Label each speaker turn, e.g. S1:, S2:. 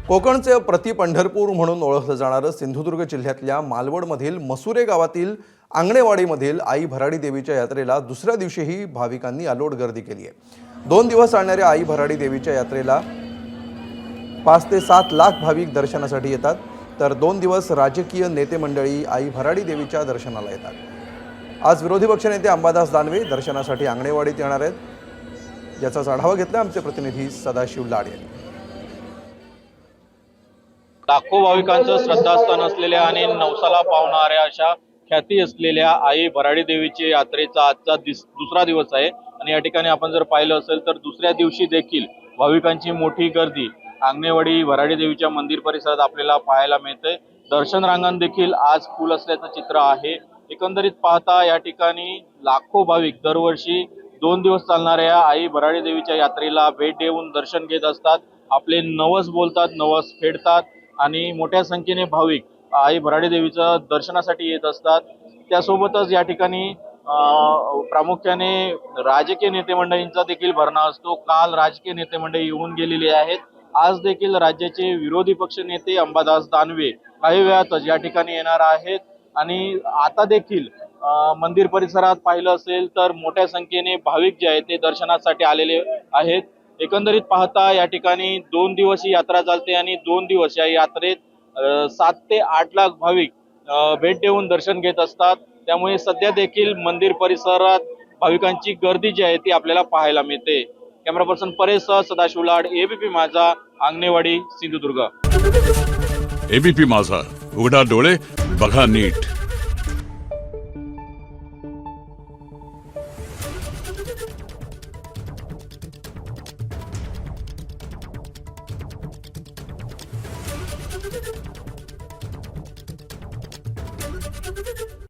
S1: कोकणचे प्रति पंढरपूर म्हणून ओळखलं जाणारं सिंधुदुर्ग जिल्ह्यातल्या मालवणमधील मसुरे गावातील आंगणेवाडीमधील आई भराडी देवीच्या यात्रेला दुसऱ्या दिवशीही भाविकांनी अलोट गर्दी केली आहे। 2 दिवस चालणाऱ्या आई भराडी देवीच्या यात्रेला 5 ते 7 लाख भाविक दर्शनासाठी येतात, तर 2 दिवस राजकीय नेते मंडळी आई भराडी देवीच्या दर्शनाला येतात। आज विरोधी पक्षनेते अंबादास दानवे दर्शनासाठी आंगणेवाडीत येणार आहेत, याचाच आढावा घेतला आमचे प्रतिनिधी सदाशिव लाड यांनी।
S2: लाखो भाविकांचं श्रद्धास्थान असलेल्या आणि नवसाला पावणाऱ्या अशा ख्याती असलेल्या आई भराडी देवीची यात्रेचा आजचा दुसरा दिवस आहे आणि या ठिकाणी आपण जर पाहिलं असेल तर दुसऱ्या दिवशी देखील भाविकांची मोठी गर्दी आंगणेवाडी भराडी देवीच्या मंदिर परिसरात आपल्याला पाहायला मिळते। दर्शन रांगण देखील आज फुल असल्याचं चित्र आहे। एकंदरीत पाहता या ठिकाणी लाखो भाविक दरवर्षी 2 दिवस चालणाऱ्या आई भराडी देवीच्या यात्रेला भेट देऊन दर्शन घेत असतात, आपले नवस बोलतात, नवस फेडतात आणि मोठ्या संख्येने भाविक आई भराडी देवीचं दर्शनासाठी येत असतात। त्यासोबतच या ठिकाणी प्रामुख्याने राजकीय नेते मंडळींचा देखील भरणा असतो। काल राजकीय नेते मंडळी येऊन गेलेली आहेत। आज देखील राज्याचे विरोधी पक्ष नेते अंबादास दानवे काही वेळातच या ठिकाणी येणार आहेत आणि आता देखील मंदिर परिसरात पाहिलं असेल तर मोठ्या संख्येने भाविक जे आहेत ते दर्शनासाठी आलेले आहेत। एकंदरीत पाहता या ठिकाणी 2 दिवस ही यात्रा चालते आणि 2 दिवस या यात्रेत 7 ते 8 लाख भाविक भेट देऊन दर्शन घेत असतात। त्यामुळे सध्या देखील मंदिर परिसरात भाविकांची गर्दी जी आहे ती आपल्याला पाहायला मिळते। कॅमेरा पर्सन परेश सदाशिव लाड, एबीपी माझा, आंगणेवाडी, सिंधुदुर्ग।
S3: एबीपी माझा, उघडा डोळे बघा नीट।
S4: Thank you.